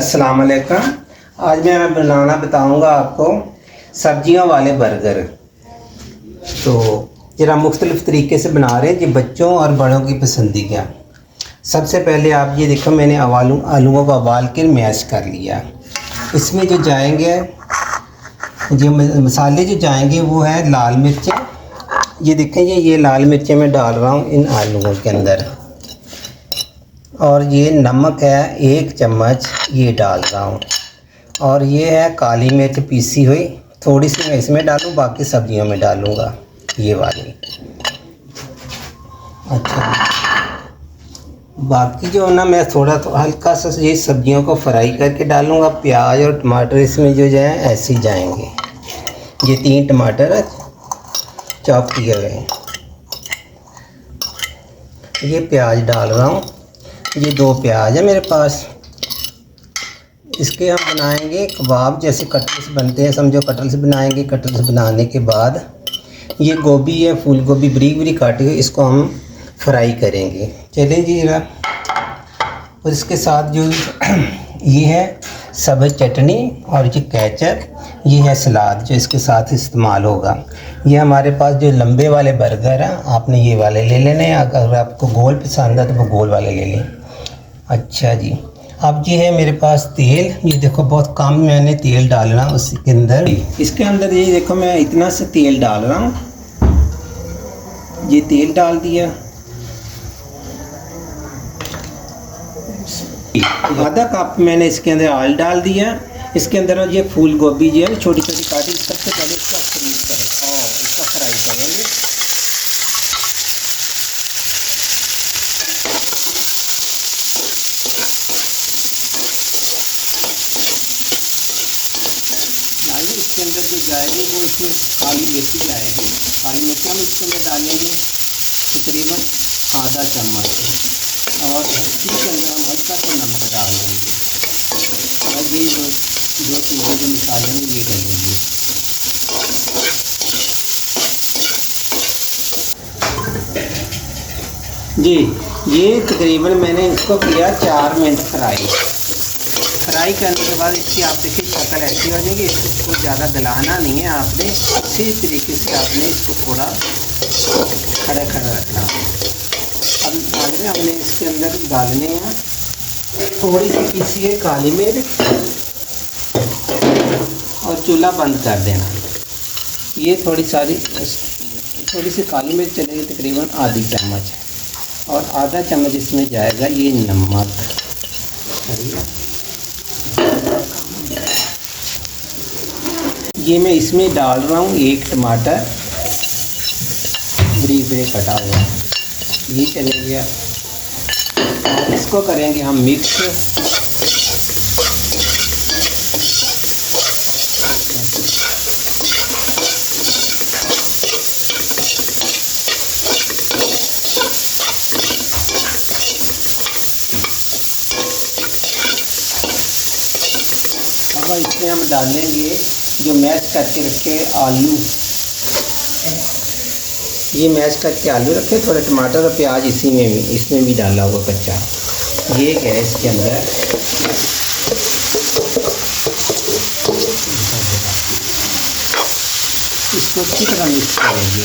अस्सलाम वालेकुम। आज मैं बनाना बताऊंगा आपको सब्जियों वाले बर्गर। तो ज़रा मुख्तलिफ़ तरीके से बना रहे हैं जी, बच्चों और बड़ों की पसंदीदा। सबसे पहले आप ये देखो, मैंने आलूओं को उबाल कर मैश कर लिया। इसमें जो जाएंगे, जो मसाले जो जाएंगे वो है लाल मिर्चें। ये देखें, ये लाल मिर्चें मैं डाल रहा हूँ इन आलूओं के अंदर। और ये नमक है 1 चम्मच, ये डाल रहा हूँ। और ये है काली मिर्च पीसी हुई, थोड़ी सी मैं इसमें डालूँ, बाकी सब्जियों में डालूँगा ये वाली। अच्छा, बाकी जो है ना, मैं थोड़ा तो हल्का सा ये सब्जियों को फ्राई करके डालूँगा। प्याज और टमाटर इसमें जो है ऐसे ही जाएंगे। ये 3 टमाटर है चॉप किए हुए, ये प्याज डाल रहा हूँ। ये 2 प्याज है मेरे पास। इसके हम बनाएंगे कबाब, जैसे कटल से बनते हैं, समझो कटल से बनाएंगे। कटल से बनाने के बाद ये गोभी है, फूल गोभी बारीक बारीक काटी हुई, इसको हम फ्राई करेंगे। चलें जी जरा। और इसके साथ जो ये है सब्ज़ चटनी और ये केचप, ये है सलाद जो इसके साथ इस्तेमाल होगा। ये हमारे पास जो लंबे वाले बर्गर हैं, आपने ये वाले ले लेने हैं। अगर आपको गोल पसंद है तो वो गोल वाले ले लें। अच्छा जी, अब ये है मेरे पास तेल। ये देखो बहुत कम मैंने तेल डालना उसके अंदर। इसके अंदर ये देखो, मैं इतना से तेल डाल रहा हूँ। ये तेल डाल दिया, आधा कप मैंने इसके अंदर ऑयल डाल दिया। इसके अंदर ये फूल गोभी जो है छोटी छोटी काटी, सबसे पहले इसका फ्रीज करें और इसका फ्राई करेंगे। इसके अंदर जो जाएगी वो इसमें काली मिर्च जाएगी। काली मिर्च हम इसके अंदर डालेंगे तकरीबन आधा चम्मच। और इसके अंदर हम हल्का सा नमक डाल देंगे। और ये जो चीज़ें जो मसाले में ये डालेंगे। जी, ये तकरीबन मैंने इसको किया 4 मिनट फ्राई करने के बाद इसकी आप देखिए शक्ल ऐसी हो जाएगी। इसको ज़्यादा गलाना नहीं है आपने, इसी तरीके से आपने इसको थोड़ा खड़ा खड़ा रखना। अब बाद में हमने इसके अंदर डालने हैं थोड़ी सी पीसी है काली मिर्च, और चूल्हा बंद कर देना। ये थोड़ी सी काली मिर्च चलेगी, तकरीबन आधी चम्मच। और आधा चम्मच इसमें जाएगा ये नमक। ये मैं इसमें डाल रहा हूँ 1 टमाटर बारीक बारीक कटा हुआ, ये चले गया। इसको करेंगे हम मिक्स। अब इसमें हम डालेंगे जो मैश करके रखे आलू। ये मैश करके आलू रखे, थोड़े टमाटर और प्याज इसमें भी डाला हुआ कच्चा। ये है इसके अंदर। इसको अच्छी तरह मिक्स करेंगे।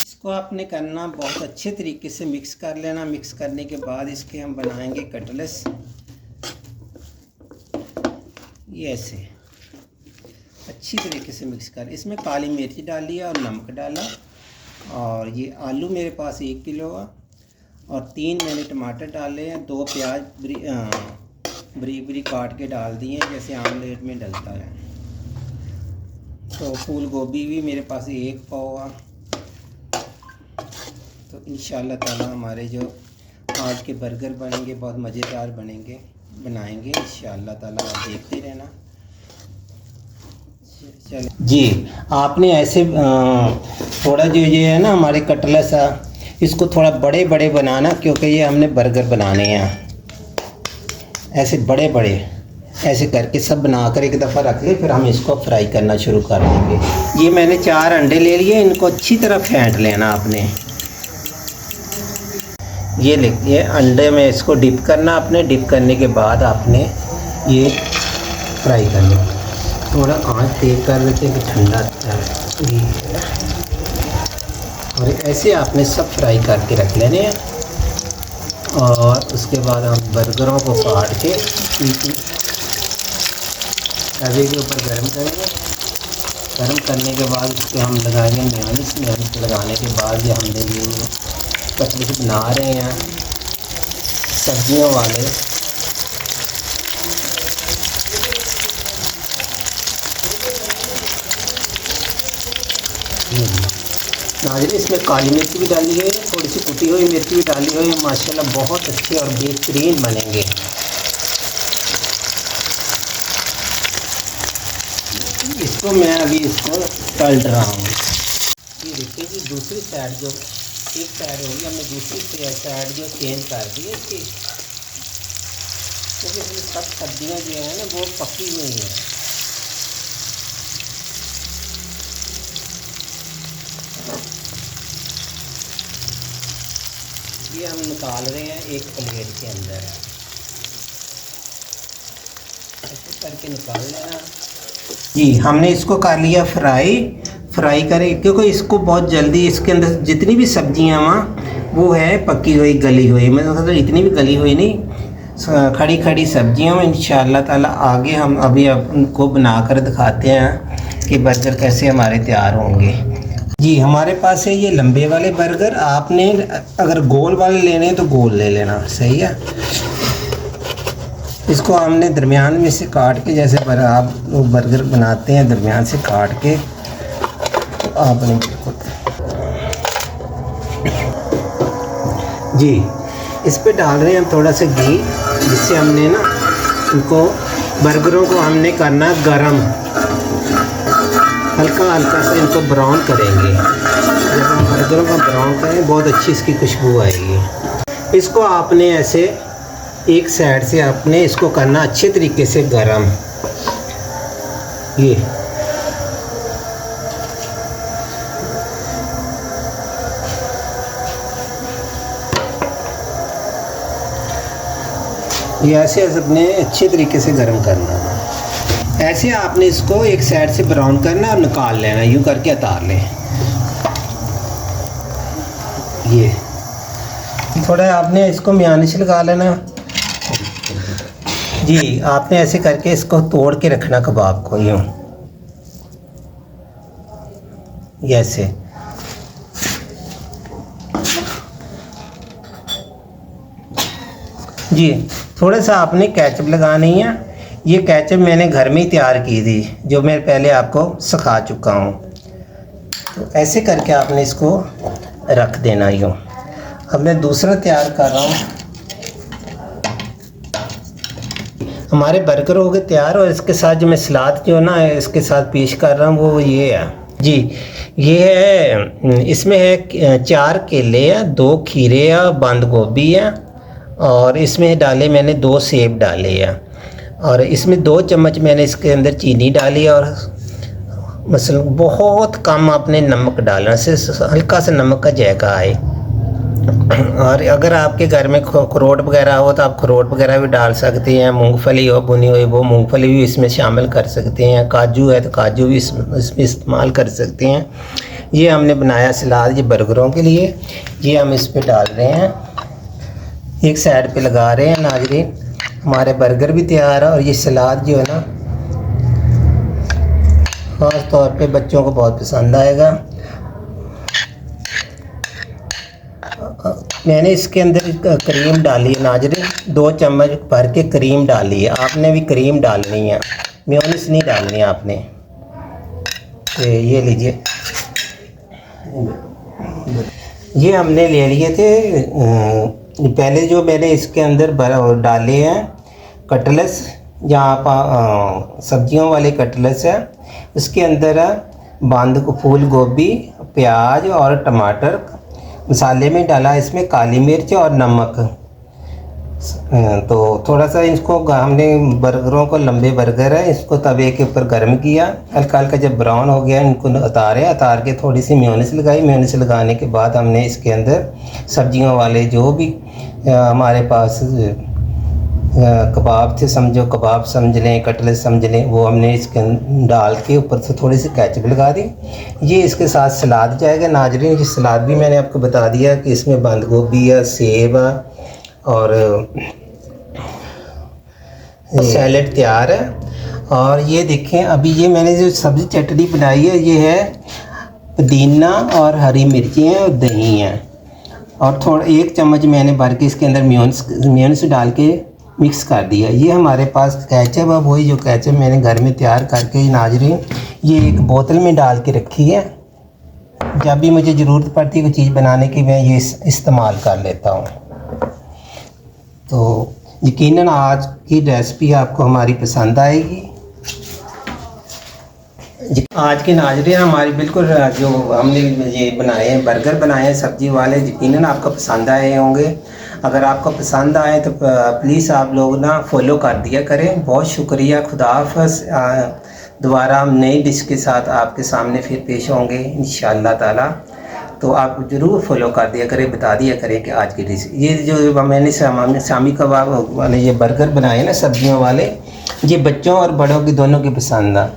इसको आपने करना बहुत अच्छे तरीके से मिक्स कर लेना। मिक्स करने के बाद इसके हम बनाएंगे कटलेट्स। ये ऐसे अच्छी तरीके से मिक्स कर, इसमें काली मिर्च डाली और नमक डाला। और ये आलू मेरे पास 1 किलो है, और 3 मैंने टमाटर डाले हैं। 2 प्याज बारीक बारीक काट के डाल दिए हैं, जैसे आमलेट में डलता है। तो फूल गोभी भी मेरे पास 1 पाव है। तो इंशाल्लाह ताला हमारे जो आज के बर्गर बनेंगे बहुत मज़ेदार बनाएंगे इंशाल्लाह ताला। आप देखते रहना। जी, आपने ऐसे थोड़ा जो ये है ना हमारे कटलेट्स है, इसको थोड़ा बड़े बड़े बनाना, क्योंकि ये हमने बर्गर बनाने हैं। ऐसे बड़े बड़े ऐसे करके सब बनाकर एक दफ़ा रख ले, फिर हम इसको फ्राई करना शुरू कर देंगे। ये मैंने 4 अंडे ले लिए, इनको अच्छी तरह फेंट लेना आपने। ये लिखिए, अंडे में इसको डिप करना आपने। डिप करने के बाद आपने ये फ्राई करना। थोड़ा आंच तेज कर देते हैं कि ठंडा और ऐसे आपने सब फ्राई करके रख लेने हैं। और उसके बाद हम बर्गरों को काट के तवे के ऊपर गर्म करेंगे। गर्म करने के बाद उस पर हम लगाएंगे मेयोनीज। मेयोनीज लगाने के बाद ये हमने ये कटलेट बना रहे हैं सब्जियों वाले। नाज़रीन, इसमें काली मिर्च भी डाली है, थोड़ी सी कुटी हुई मिर्च भी डाली हुई है। माशाल्लाह बहुत अच्छे और बेहतरीन बनेंगे। इसको मैं अभी इसको तल रहा हूँ। ये देखिए जी, दूसरी साइड जो एक साइड होगी, हमने दूसरी साइड जो चेंज कर दी है इसकी, क्योंकि इसमें सब सब्जियाँ जो है ना वो पकी हुई हैं। ये हम निकाल रहे हैं एक प्लेट के अंदर, ऐसे करके निकाल लेना जी। हमने इसको कर लिया फ्राई करें, क्योंकि इसको बहुत जल्दी इसके अंदर जितनी भी सब्जियां वहाँ वो है पकी हुई गली हुई, मतलब तो इतनी भी गली हुई नहीं, खड़ी खड़ी सब्जियां। इंशाअल्लाह ताला आगे हम अभी आपको बनाकर दिखाते हैं कि बर्गर कैसे हमारे तैयार होंगे जी। हमारे पास है ये लंबे वाले बर्गर। आपने अगर गोल वाले लेने हैं तो गोल ले लेना, सही है। इसको हमने दरमियान में से काट के, जैसे आप लोग बर्गर बनाते हैं दरमियान से काट के, तो आपने जी इस पे डाल रहे हैं हम थोड़ा सा घी, जिससे हमने ना इनको बर्गरों को हमने करना गरम, हल्का हल्का सा इनको ब्राउन करेंगे। जब हम बर्गरों का ब्राउन करें बहुत अच्छी इसकी खुशबू आएगी। इसको आपने ऐसे एक साइड से आपने इसको करना अच्छे तरीके से गरम। ये ऐसे अपने अच्छे तरीके से गरम करना है। ऐसे आपने इसको एक साइड से ब्राउन करना और निकाल लेना, यूँ करके उतार लें। ये थोड़ा आपने इसको मेयोनीज लगा लेना जी। आपने ऐसे करके इसको तोड़ के रखना कबाब को, यूँ ऐसे। जी थोड़ा सा आपने केचप लगानी है। ये केचप मैंने घर में ही तैयार की थी, जो मैं पहले आपको सिखा चुका हूँ। तो ऐसे करके आपने इसको रख देना यूँ। अब मैं दूसरा तैयार कर रहा हूँ। हमारे बर्गर हो गए तैयार, और इसके साथ जो मैं सलाद जो ना इसके साथ पेश कर रहा हूँ वो ये है जी। ये है, इसमें है 4 केले हैं, 2 खीरे हैं, बंद गोभी है, और इसमें डाले मैंने 2 सेब डाले हैं, और इसमें 2 चम्मच मैंने इसके अंदर चीनी डाली, और मसलन बहुत कम आपने नमक डालना, सिर्फ हल्का सा नमक का जायका आए। और अगर आपके घर में अखरोट वगैरह हो तो आप अखरोट वगैरह भी डाल सकते हैं। मूंगफली हो भुनी हुई वो मूंगफली भी इसमें शामिल कर सकते हैं। काजू है तो काजू भी इसमें इस्तेमाल कर सकते हैं। ये हमने बनाया सलाद ये बर्गरों के लिए। ये हम इस पर डाल रहे हैं, एक साइड पे लगा रहे हैं। नाज़रीन, हमारे बर्गर भी तैयार है, और ये सलाद जो है ना ख़ास तौर पे बच्चों को बहुत पसंद आएगा। मैंने इसके अंदर क्रीम डाली है नाज़रीन, 2 चम्मच भर के क्रीम डाली है। आपने भी क्रीम डालनी है, मेयोनीज नहीं डालनी है आपने। तो ये लीजिए, ये हमने ले लिए थे पहले, जो मैंने इसके अंदर डाले हैं कटलेट्स, जहाँ सब्जियों वाले कटलेट्स है। इसके अंदर फूल गोभी, प्याज और टमाटर। मसाले में डाला इसमें काली मिर्च और नमक। तो थोड़ा सा इसको हमने बर्गरों को, लंबे बर्गर है, इसको तवे के ऊपर गर्म किया, हल्का हल्का जब ब्राउन हो गया इनको उतार के थोड़ी सी मेयोनीज लगाई। मेयोनीज लगाने के बाद हमने इसके अंदर सब्जियों वाले जो भी हमारे पास कबाब थे, समझो कबाब समझ लें, कटलेट समझ लें, वो हमने इसके डाल के ऊपर से थोड़ी सी केचप लगा दी। ये इसके साथ सलाद जाएगा नाजरीन। ये सलाद भी मैंने आपको बता दिया कि इसमें बंद गोभी है, सेब है और सैलेड तैयार है। और ये देखें, अभी ये मैंने जो सब्ज़ी चटनी बनाई है, ये है पुदीना और हरी मिर्ची हैं और दही हैं, और थोड़ा 1 चम्मच मैंने भर के इसके अंदर मेयोनीज डाल के मिक्स कर दिया। ये हमारे पास केचप है, वही जो केचप मैंने घर में तैयार करके नाजरीन ये एक बोतल में डाल के रखी है। जब भी मुझे ज़रूरत पड़ती है कोई चीज़ बनाने की, मैं ये इस्तेमाल कर लेता हूँ। तो यकीनन आज की रेसिपी आपको हमारी पसंद आएगी। आज के नाजरीन हमारी बिल्कुल जो हमने ये बनाए हैं, बर्गर बनाए हैं सब्जी वाले, यकीनन आपको पसंद आए होंगे। अगर आपको पसंद आए तो प्लीज़ आप लोग ना फॉलो कर दिया करें। बहुत शुक्रिया, खुदा हाफ़िज़। दोबारा हम नई डिश के साथ आपके सामने फिर पेश होंगे इंशाअल्लाह ताला। तो आप ज़रूर फॉलो कर दिया करें, बता दिया करें कि आज की डिश, ये जो मैंने शामी कबाब वाले ये बर्गर बनाए ना सब्जियों वाले, ये बच्चों और बड़ों की दोनों की पसंद है।